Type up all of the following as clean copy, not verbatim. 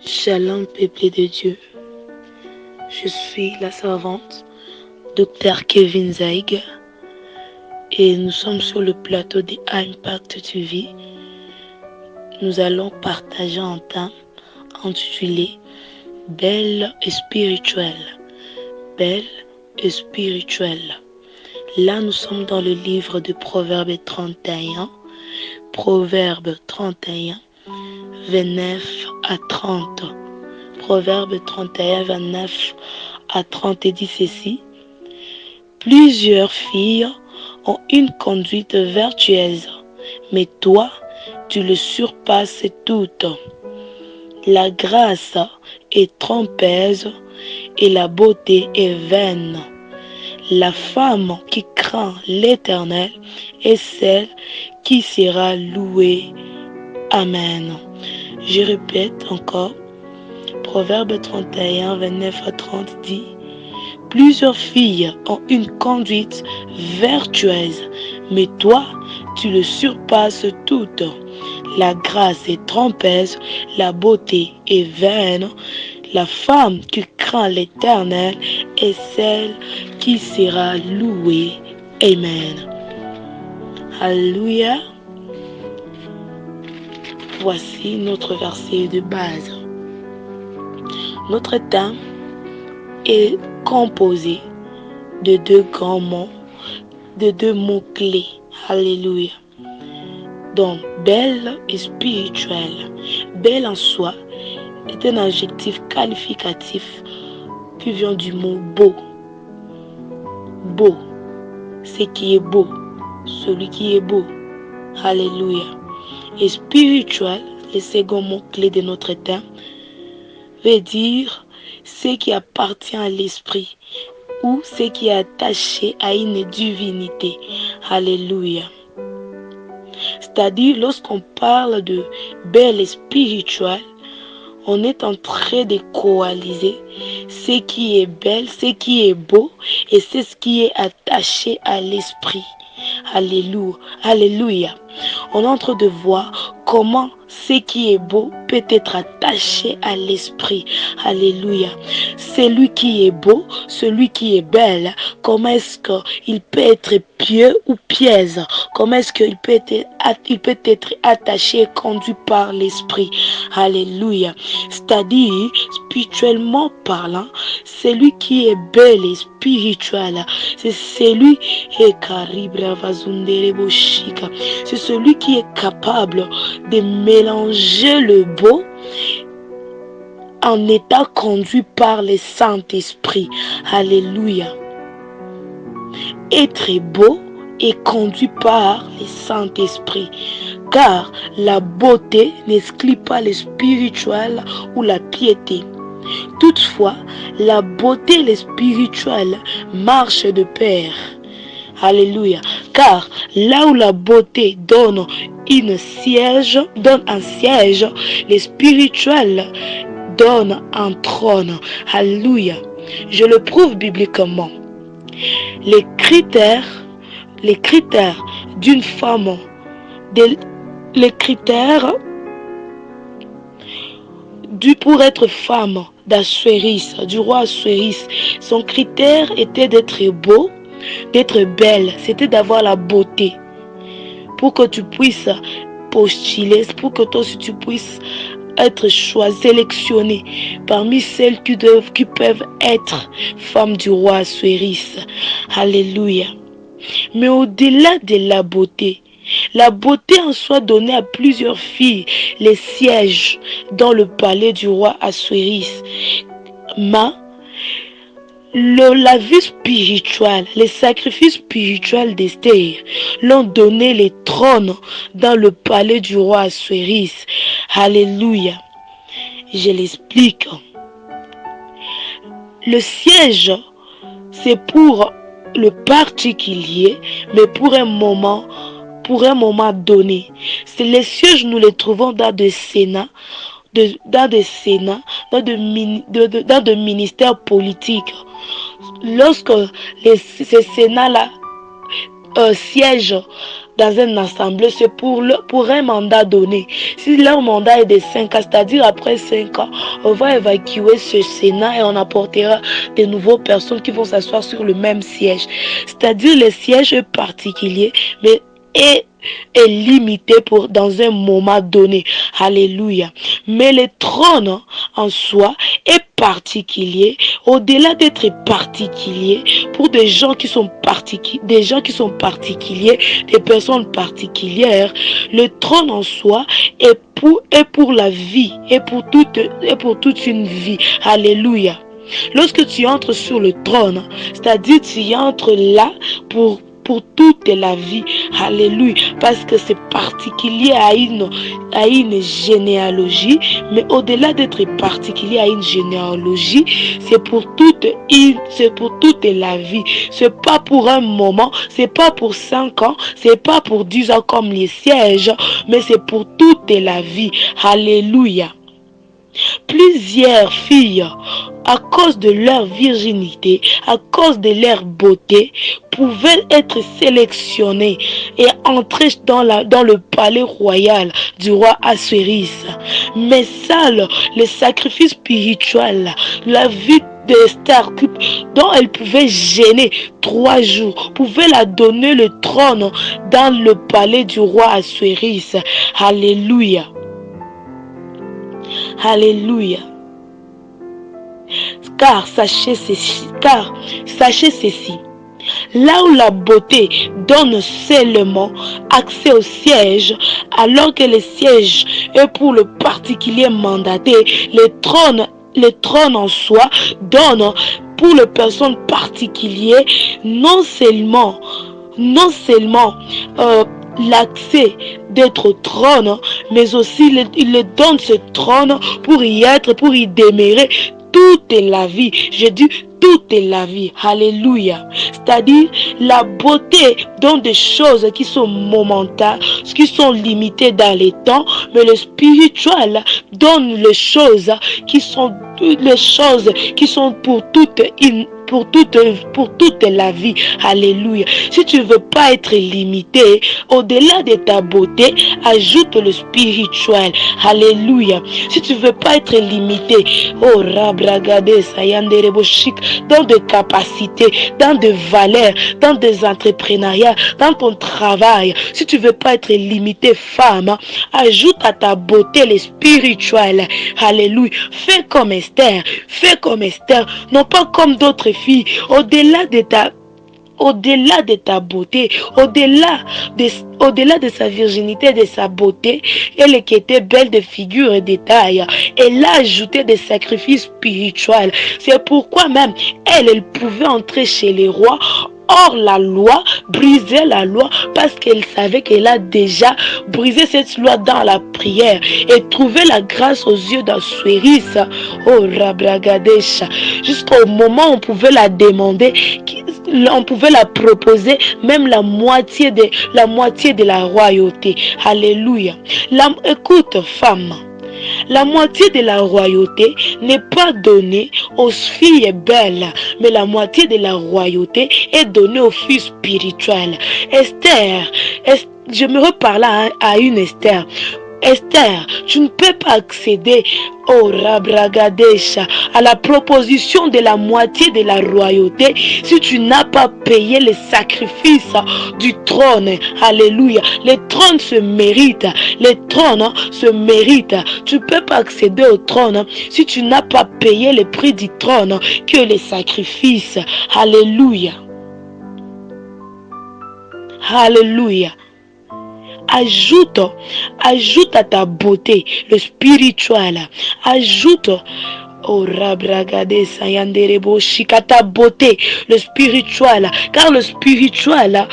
Shalom peuple de Dieu, je suis la servante Dr Kevin Zaig et nous sommes sur le plateau de Impact TV. Nous allons partager un thème intitulé Belle et spirituelle. Belle et spirituelle. Là nous sommes dans le livre de Proverbes 31, Proverbes 31, 29 à 30. Proverbe 31, 29 à 30 dit ceci. Plusieurs filles ont une conduite vertueuse, mais toi, tu le surpasses toutes. La grâce est trompeuse et la beauté est vaine. La femme qui craint l'Éternel est celle qui sera louée. Amen. Je répète encore. Proverbe 31, 29 à 30 dit « Plusieurs filles ont une conduite vertueuse, mais toi, tu le surpasses toutes. La grâce est trompeuse, la beauté est vaine. La femme qui craint l'Éternel est celle qui sera louée. Amen. » Alléluia. Voici notre verset de base. Notre thème est composé de deux grands mots, de deux mots-clés. Alléluia. Donc, belle et spirituelle. Belle en soi est un adjectif qualificatif qui vient du mot beau. Beau, ce qui est beau, celui qui est beau. Alléluia. Et spirituel, le second mot-clé de notre thème, veut dire ce qui appartient à l'esprit ou ce qui est attaché à une divinité. Alléluia. C'est-à-dire, lorsqu'on parle de belle et spirituelle, on est en train de coaliser ce qui est belle, ce qui est beau et c'est ce qui est attaché à l'esprit. Alléluia. Alléluia. On est en train de voir comment ce qui est beau peut être attaché à l'esprit. Alléluia. Celui qui est beau, celui qui est belle, comment est-ce qu'il peut être pieux ou pièce? Comment est-ce qu'il peut être attaché et conduit par l'esprit? Alléluia. C'est-à-dire, spirituellement parlant, celui qui est belle et spirituel, c'est celui c'est celui qui est capable de mélanger le beau en état conduit par le Saint-Esprit. Alléluia. Être beau est conduit par le Saint-Esprit. Car la beauté n'exclut pas le spirituel ou la piété. Toutefois, la beauté et le spirituel marchent de pair. Alléluia. Car là où la beauté donne un siège, le spirituel donne un trône. Alléluia. Je le prouve bibliquement. Les critères d'une femme, les critères pour être femme d'Assuérus, du roi Assuérus, son critère était d'être beau, d'être belle, c'était d'avoir la beauté. Pour que tu puisses postuler, pour que toi aussi tu puisses être choisi, sélectionné parmi celles qui peuvent être femmes du roi Assuérus. Alléluia. Mais au-delà de la beauté en soi donnait à plusieurs filles les sièges dans le palais du roi Assuérus. Mais la vie spirituelle, les sacrifices spirituels d'Esther l'ont donné les trônes dans le palais du roi Assuérus. Alléluia. Je l'explique. Le siège, c'est pour le particulier, mais pour un moment donné. C'est les sièges, nous les trouvons dans des sénats, dans des ministères politiques. Lorsque ces sénats-là siègent dans une assemblée, c'est pour un mandat donné. Si leur mandat est de 5 ans, c'est-à-dire après 5 ans, on va évacuer ce Sénat et on apportera de nouvelles personnes qui vont s'asseoir sur le même siège. C'est-à-dire le siège est particulier, mais est limité dans un moment donné. Alléluia. Mais le trône en soi est particulier, au-delà d'être particulier, pour des gens qui sont particuliers, des personnes particulières. Le trône en soi est pour la vie, et pour toute une vie. Alléluia. Lorsque tu entres sur le trône, c'est-à-dire tu entres là pour toute la vie. Alléluia. Parce que c'est particulier à une généalogie, mais au-delà d'être particulier à une généalogie, c'est pour toute la vie. C'est pas pour un moment, c'est pas pour 5 ans, c'est pas pour 10 ans comme les sièges, mais c'est pour toute la vie. Alléluia. Plusieurs filles, à cause de leur virginité, à cause de leur beauté, pouvaient être sélectionnées et entrer dans le palais royal du roi Assuérus. Mais ça, le sacrifice spirituel, la vie d'Esther, dont elle pouvait gêner 3 jours, pouvait la donner le trône dans le palais du roi Assuérus. Alléluia. Alléluia. Car sachez ceci, là où la beauté donne seulement accès au siège, alors que le siège est pour le particulier mandaté, le trône en soi donne pour les personnes particulières non seulement l'accès d'être au trône, mais aussi il donne ce trône pour y être, pour y demeurer toute la vie. Je dis toute la vie. Alléluia. C'est-à-dire la beauté donne des choses qui sont momentanées, qui sont limitées dans les temps, mais le spirituel donne les choses qui sont pour toute la vie. Alléluia. Si tu ne veux pas être limité, au-delà de ta beauté, ajoute le spirituel. Alléluia. Si tu ne veux pas être limité, oh Rabragade Sayandereboshik, dans des capacités, dans des valeurs, dans des entrepreneuriats, dans ton travail, si tu ne veux pas être limité, femme, ajoute à ta beauté le spirituel. Alléluia. Fais comme Esther, non pas comme d'autres filles, au-delà de ta beauté, au-delà de sa virginité, de sa beauté, elle qui était belle de figure et de taille, elle a ajouté des sacrifices spirituels. C'est pourquoi même elle pouvait entrer chez les rois hors la loi, briser la loi, parce qu'elle savait qu'elle a déjà brisé cette loi dans la prière et trouvé la grâce aux yeux d'Assuérus. Oh Rabragadesha, jusqu'au moment où on pouvait la demander, on pouvait la proposer même la moitié de la royauté. Alléluia. Écoute, femme, la moitié de la royauté n'est pas donnée aux filles belles, mais la moitié de la royauté est donnée aux filles spirituelles. Esther, je me reparle à une Esther. Esther, tu ne peux pas accéder au Rabragadesha, à la proposition de la moitié de la royauté, si tu n'as pas payé le sacrifice du trône. Alléluia. Le trône se mérite. Le trône se mérite. Tu ne peux pas accéder au trône si tu n'as pas payé le prix du trône que les sacrifices. Alléluia. Alléluia. Ajoute à ta beauté le spirituel. Ajoute au Rabragade Sayanderebo Shika ta beauté, le spirituel. Car le spirituel,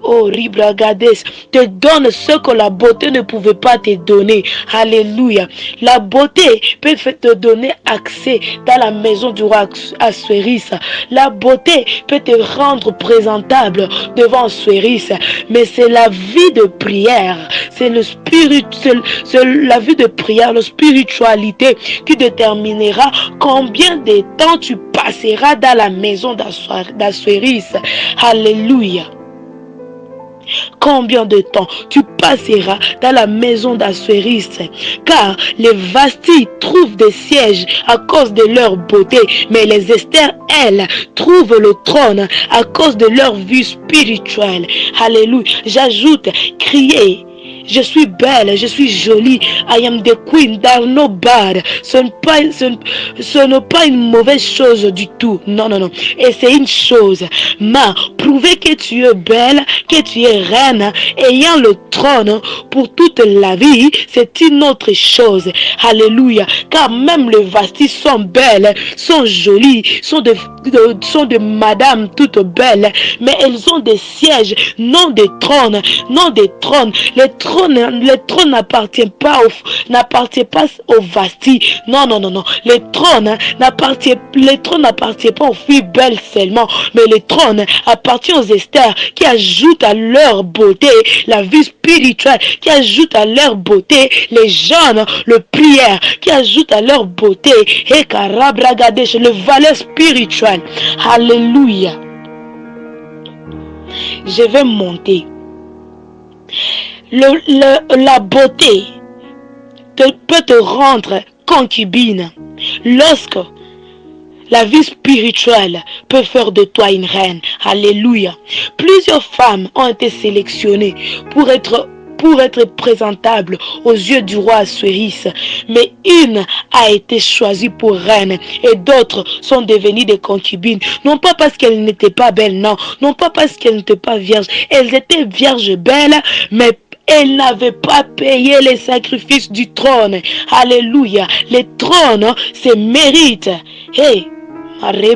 oh Ribragades, te donne ce que la beauté ne pouvait pas te donner. Alléluia. La beauté peut te donner accès dans la maison du roi Assuérus. La beauté peut te rendre présentable devant Assuérus. Mais c'est la vie de prière, c'est la vie de prière, la spiritualité qui déterminera combien de temps tu passeras dans la maison d'Assuérus. Alléluia. Combien de temps tu passeras dans la maison d'Assuéris, car les Vastis trouvent des sièges à cause de leur beauté, mais les Esther, elles, trouvent le trône à cause de leur vue spirituelle. Alléluia. J'ajoute, crier. Je suis belle, je suis jolie. I am the queen, there's no bad. Ce n'est pas une mauvaise chose du tout. Non, non, non. Et c'est une chose. Mais prouver que tu es belle, que tu es reine, ayant le trône pour toute la vie, c'est une autre chose. Alléluia. Car même les Vastis sont belles, sont jolies, sont de madame toutes belles, mais elles ont des sièges, non des trônes, non des trônes. Les trônes n'appartiennent pas aux Vastis. Non, non, non, non. Les trônes n'appartiennent pas aux filles belles seulement, mais les trônes appartiennent aux Esther qui ajoutent à leur beauté la vie spirituelle, qui ajoutent à leur beauté les jeûnes, le prière, qui ajoutent à leur beauté le valeur spirituelle. Alléluia. Je vais monter. La beauté peut te rendre concubine lorsque la vie spirituelle peut faire de toi une reine. Alléluia. Plusieurs femmes ont été sélectionnées pour être présentable aux yeux du roi Assuéris, mais une a été choisie pour reine et d'autres sont devenues des concubines, non pas parce qu'elles n'étaient pas belles, non pas parce qu'elles n'étaient pas vierges, elles étaient vierges belles, mais elles n'avaient pas payé les sacrifices du trône. Alléluia. Les trônes, c'est mérite. Hey, les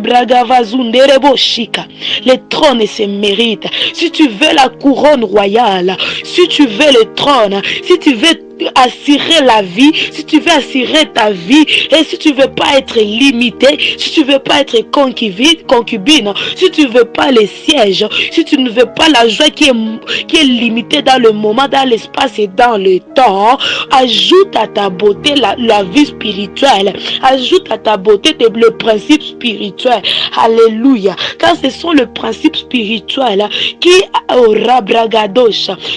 trônes se méritent. Si tu veux la couronne royale, si tu veux le trône, si tu veux assurer la vie, si tu veux assurer ta vie, et si tu veux pas être limité, si tu veux pas être concubine, si tu veux pas les sièges, si tu ne veux pas la joie qui est limitée dans le moment, dans l'espace et dans le temps, ajoute à ta beauté la vie spirituelle, ajoute à ta beauté le principe spirituel. Alléluia. Car ce sont le principe spirituel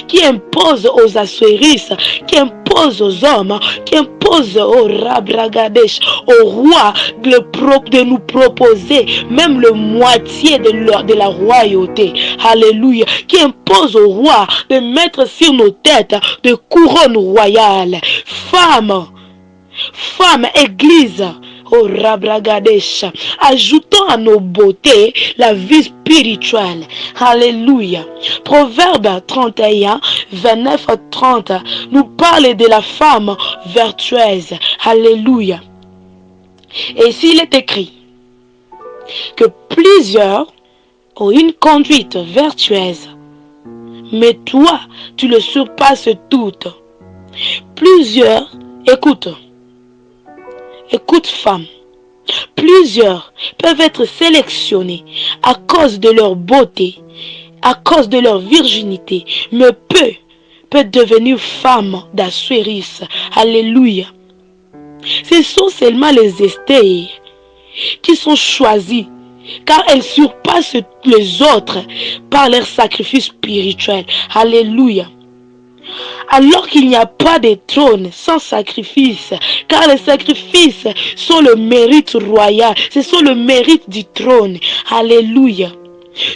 qui impose aux Assuéris, qui impose aux hommes, qui impose au Rabragadesh, au roi de nous proposer même le moitié de la royauté. Alléluia. Qui impose au roi de mettre sur nos têtes de couronnes royales. Femme, église, oh Rabragadesh, ajoutons à nos beautés la vie spirituelle. Alléluia. Proverbe 31, 29 à 30 nous parle de la femme vertueuse. Alléluia. Et s'il est écrit que plusieurs ont une conduite vertueuse, mais toi, tu le surpasses toutes. Plusieurs, écoute femme, plusieurs peuvent être sélectionnés à cause de leur beauté, à cause de leur virginité, mais peu peuvent devenir femmes d'Assuéris. Alléluia. Ce sont seulement les Esther qui sont choisies, car elles surpassent les autres par leur sacrifice spirituel. Alléluia. Alors qu'il n'y a pas de trône sans sacrifice, car les sacrifices sont le mérite royal, ce sont le mérite du trône. Alléluia.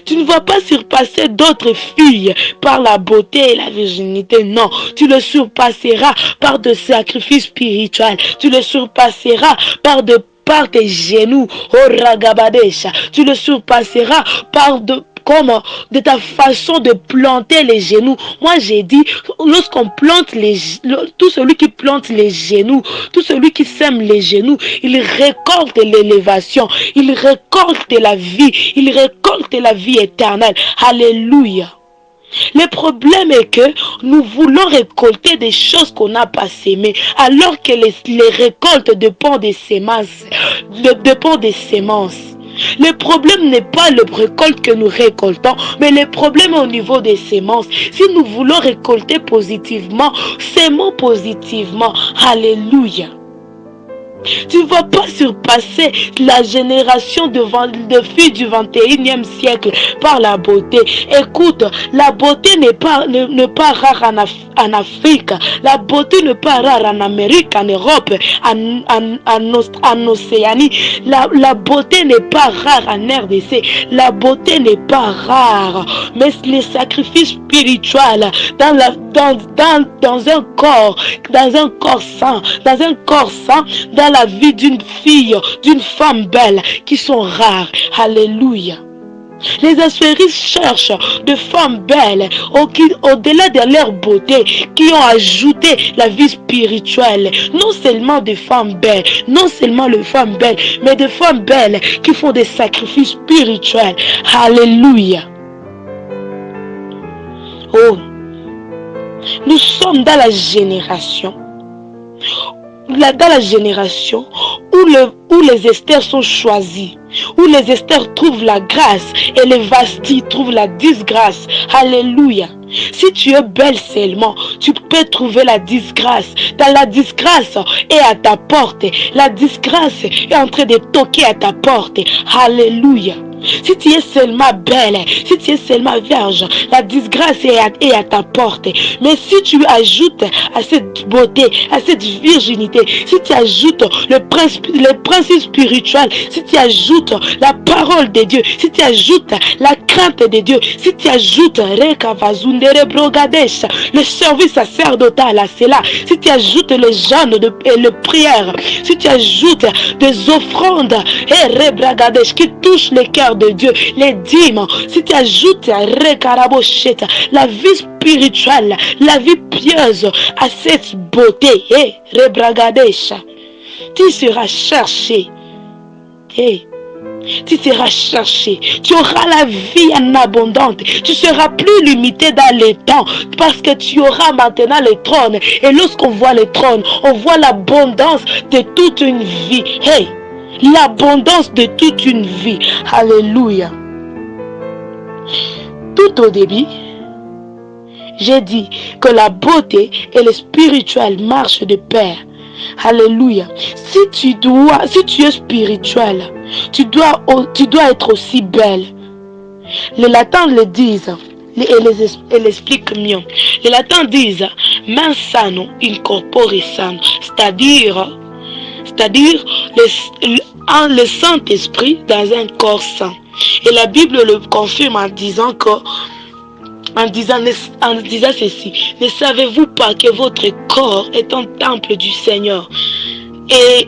Tu ne vas pas surpasser d'autres filles par la beauté et la virginité, non. Tu le surpasseras par des sacrifices spirituels. Tu le surpasseras par tes genoux, oh Ragabadesha. Tu le surpasseras par de ta façon de planter les genoux. Moi j'ai dit, lorsqu'on plante tout celui qui plante les genoux, tout celui qui sème les genoux, il récolte l'élévation, il récolte la vie, il récolte la vie éternelle. Alléluia. Le problème est que nous voulons récolter des choses qu'on n'a pas sémées, alors que les récoltes dépendent des semences. Le problème n'est pas le récolte que nous récoltons, mais le problème est au niveau des semences. Si nous voulons récolter positivement, sémons positivement. Alléluia. Tu ne vas pas surpasser la génération de filles du 21e siècle par la beauté. Écoute, la beauté n'est pas rare en Afrique. La beauté n'est pas rare en Amérique, en Europe, en Océanie. La beauté n'est pas rare en RDC. La beauté n'est pas rare. Mais les sacrifices spirituels dans un corps saint, dans la vie d'une fille, d'une femme belle, qui sont rares. Alléluia. Les assuéristes cherchent de femmes belles au-delà de leur beauté, qui ont ajouté la vie spirituelle. Non seulement des femmes belles, mais des femmes belles qui font des sacrifices spirituels. Alléluia. Oh, nous sommes dans la génération où les Esther sont choisis, où les Esther trouvent la grâce et les Vasti trouvent la disgrâce. Alléluia. Si tu es belle seulement, tu peux trouver la disgrâce. Dans la disgrâce est à ta porte. La disgrâce est en train de toquer à ta porte. Alléluia. Si tu es seulement belle, si tu es seulement vierge, la disgrâce est à ta porte. Mais si tu ajoutes à cette beauté, à cette virginité, si tu ajoutes le principe spirituel, si tu ajoutes la parole de Dieu, si tu ajoutes la crainte de Dieu, si tu ajoutes le service sacerdotal à cela, si tu ajoutes les jeûnes et les prières, si tu ajoutes des offrandes qui touchent le cœur de Dieu, les dîmes, si tu ajoutes la vie spirituelle, la vie pieuse à cette beauté, tu seras cherché. Tu seras cherché, tu auras la vie en abondante, tu seras plus limité dans le temps parce que tu auras maintenant le trône. Et lorsqu'on voit le trône, on voit l'abondance de toute une vie. L'abondance de toute une vie. Alléluia. Tout au début, j'ai dit que la beauté et le spirituel marchent de pair. Alléluia. Si tu es spirituel, tu dois être aussi belle. Les latins le disent, et l'expliquent mieux. Les latins disent mens sano in corpore sano, c'est-à-dire le Saint-Esprit dans un corps saint. Et la Bible le confirme en disant ceci: ne savez-vous pas que votre corps est un temple du Seigneur? Et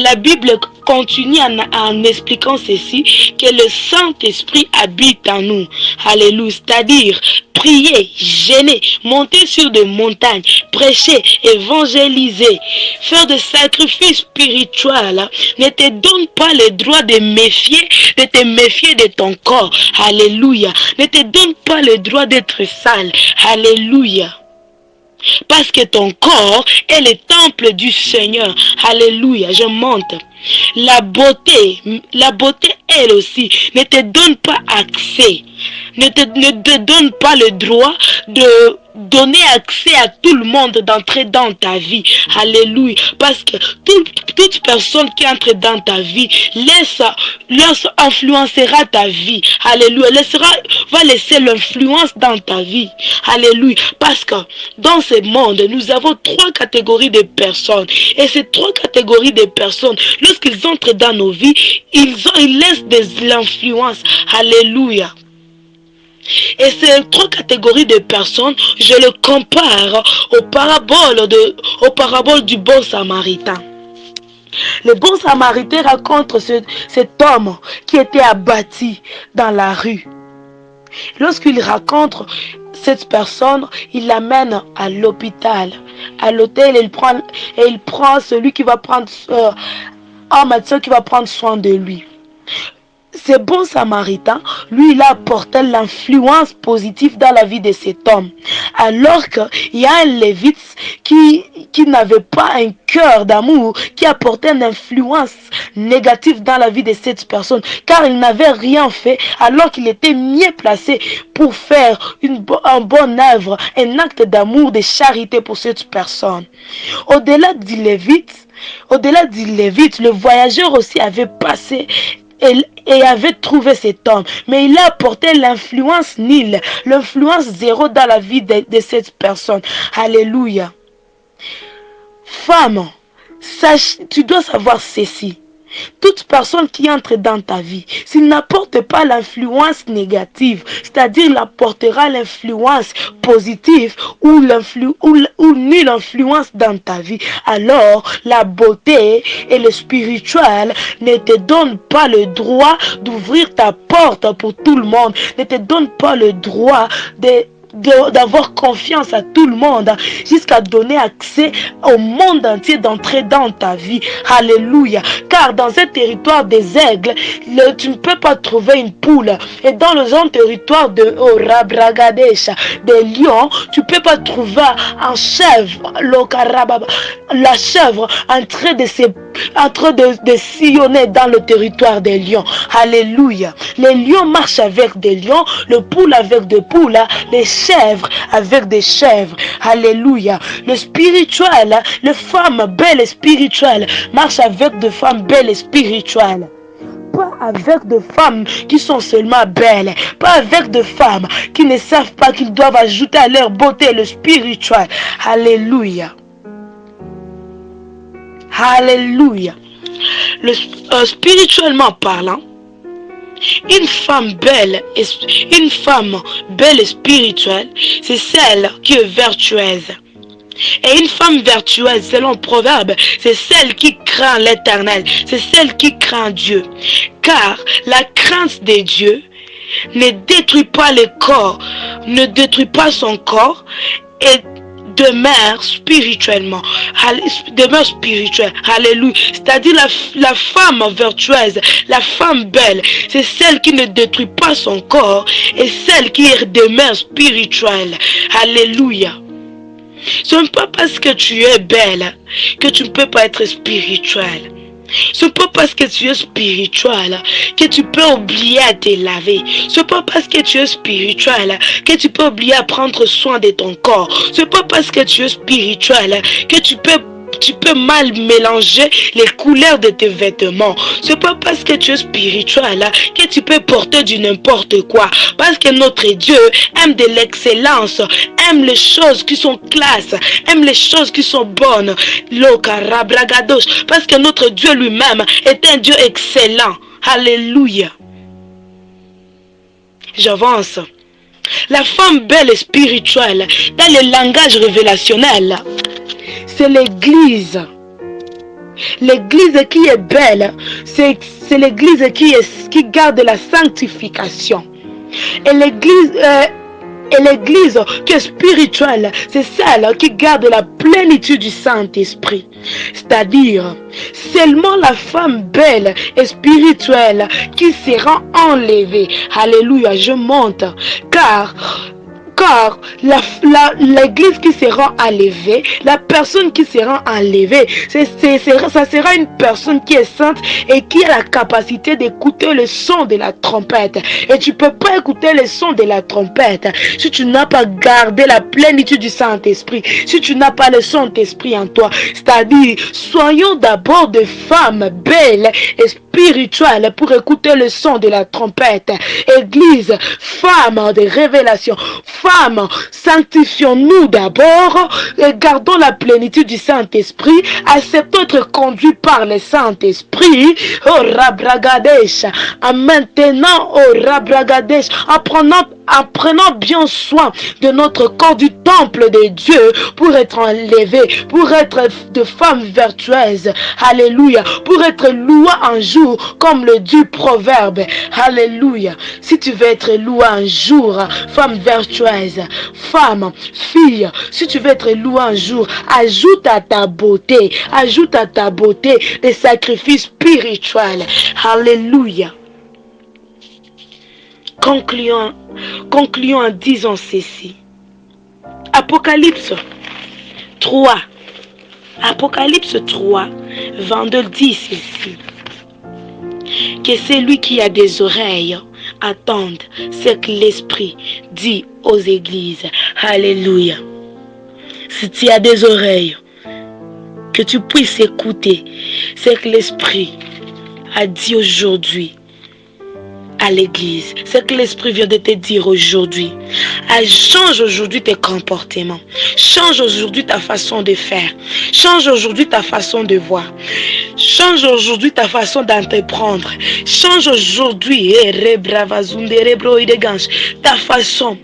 la Bible continue en expliquant ceci, que le Saint-Esprit habite en nous. Alléluia. C'est-à-dire prier, jeûner, monter sur des montagnes, prêcher, évangéliser, faire des sacrifices spirituels, ne te donne pas le droit de te méfier de ton corps. Alléluia. Ne te donne pas le droit d'être sale. Alléluia. Parce que ton corps est le temple du Seigneur. Alléluia. Je monte. La beauté, elle aussi, ne te donne pas accès. Ne te donne pas le droit de donner accès à tout le monde d'entrer dans ta vie. Alléluia. Parce que toute personne qui entre dans ta vie influencera ta vie. Alléluia. Va laisser l'influence dans ta vie. Alléluia. Parce que dans ce monde, nous avons 3 catégories de personnes. Et ces 3 catégories de personnes, lorsqu'ils entrent dans nos vies, ils laissent de l'influence. Alléluia. Et ces 3 catégories de personnes, je le compare aux paraboles du bon samaritain. Le bon samaritain raconte cet homme qui était abattu dans la rue. Lorsqu'il raconte cette personne, il l'amène à l'hôpital. À l'hôtel, il prend celui qui va prendre un médecin qui va prendre soin de lui. ce bon samaritain, lui, il a apporté l'influence positive dans la vie de cet homme. Alors qu'il y a un lévite qui n'avait pas un cœur d'amour, qui apportait une influence négative dans la vie de cette personne, car il n'avait rien fait, alors qu'il était mieux placé pour faire une bonne œuvre, un acte d'amour, de charité pour cette personne. Au-delà du lévite, le voyageur aussi avait passé et avait trouvé cet homme. Mais il a apporté l'influence nulle, l'influence zéro dans la vie de cette personne. Alléluia. Femme, tu dois savoir ceci. Toute personne qui entre dans ta vie, s'il n'apporte pas l'influence négative, c'est-à-dire il apportera l'influence positive ou nulle influence dans ta vie, alors la beauté et le spirituel ne te donnent pas le droit d'ouvrir ta porte pour tout le monde, ne te donnent pas le droit d'avoir confiance à tout le monde jusqu'à donner accès au monde entier d'entrer dans ta vie. Alléluia. Car dans un territoire des aigles, tu ne peux pas trouver une poule. Et dans le genre territoire de Rabragadesha, des lions, tu ne peux pas trouver un chèvre, la chèvre en train de sillonner dans le territoire des lions. Alléluia. Les lions marchent avec des lions, le poule avec des poules, les chèvres avec des chèvres. Alléluia. Le spirituel, les femmes belles et spirituelles marchent avec des femmes belles et spirituelles. Pas avec des femmes qui sont seulement belles. Pas avec des femmes qui ne savent pas qu'ils doivent ajouter à leur beauté le spirituel. Alléluia. Alléluia. Spirituellement parlant, une femme belle et spirituelle, c'est celle qui est vertueuse. Et une femme vertueuse, selon Proverbe, c'est celle qui craint l'Éternel, c'est celle qui craint Dieu. Car la crainte de Dieu ne détruit pas le corps, ne détruit pas son corps et demeure spirituellement, demeure spirituelle. Alléluia. C'est-à-dire la femme vertueuse, la femme belle, c'est celle qui ne détruit pas son corps et celle qui demeure spirituelle. Alléluia. Ce n'est pas parce que tu es belle que tu ne peux pas être spirituelle. Ce n'est pas parce que tu es spirituel que tu peux oublier à te laver. Ce n'est pas parce que tu es spirituel que tu peux oublier à prendre soin de ton corps. Ce n'est pas parce que tu es spirituel que tu peux mal mélanger les couleurs de tes vêtements. C'est pas parce que tu es spirituel que tu peux porter du n'importe quoi. Parce que notre Dieu aime de l'excellence, aime les choses qui sont classes, aime les choses qui sont bonnes. Parce que notre Dieu lui-même est un Dieu excellent. Alléluia. J'avance. La femme belle et spirituelle, dans le langage révélationnel, c'est l'église. L'église qui est belle, c'est l'église qui garde la sanctification. Et l'église qui est spirituelle, c'est celle qui garde la plénitude du Saint-Esprit. C'est-à-dire, seulement la femme belle et spirituelle qui sera enlevée. Alléluia, je monte. Car l'église qui sera enlevée, la personne qui sera enlevée, ça sera une personne qui est sainte et qui a la capacité d'écouter le son de la trompette. Et tu ne peux pas écouter le son de la trompette si tu n'as pas gardé la plénitude du Saint-Esprit, si tu n'as pas le Saint-Esprit en toi. C'est-à-dire, soyons d'abord des femmes belles et spirituelles pour écouter le son de la trompette. Église, femme de révélation, femmes, sanctifions-nous d'abord et gardons la plénitude du Saint-Esprit, acceptons d'être conduits par le Saint-Esprit, oh Rabragadesh, en maintenant, oh Rabragadesh, en prenant bien soin de notre corps, du temple de Dieu, pour être enlevé, pour être de femmes vertueuses, alléluia, pour être loué un jour comme le dit Proverbe, alléluia. Si tu veux être loué un jour, femme vertueuse, femme, fille, si tu veux être loué un jour, ajoute à ta beauté des sacrifices spirituels, alléluia. Concluons en disant ceci. Apocalypse 3. Apocalypse 3, 22 dit ceci. Que celui qui a des oreilles entende ce que l'Esprit dit aux églises. Alléluia. Si tu as des oreilles, que tu puisses écouter ce que l'Esprit a dit aujourd'hui à l'église. Ce que l'Esprit vient de te dire aujourd'hui. Change aujourd'hui tes comportements. Change aujourd'hui ta façon de faire. Change aujourd'hui ta façon de voir. Change aujourd'hui ta façon d'entreprendre. Change aujourd'hui ta façon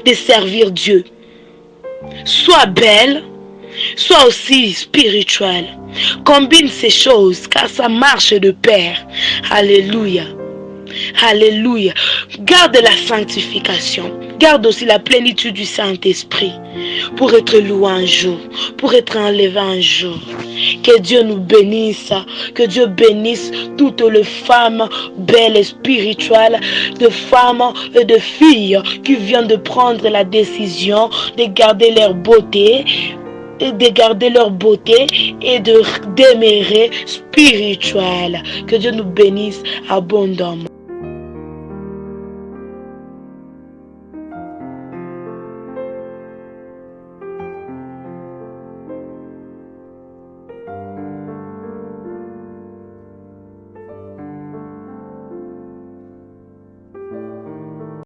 de servir Dieu. Sois belle, sois aussi spirituelle. Combine ces choses car ça marche de pair. Alléluia. Alléluia. Garde la sanctification. Garde aussi la plénitude du Saint-Esprit pour être loué un jour, pour être enlevé un jour. Que Dieu nous bénisse. Que Dieu bénisse toutes les femmes belles et spirituelles, de femmes et de filles qui viennent de prendre la décision de garder leur beauté, et de demeurer spirituelle. Que Dieu nous bénisse abondamment.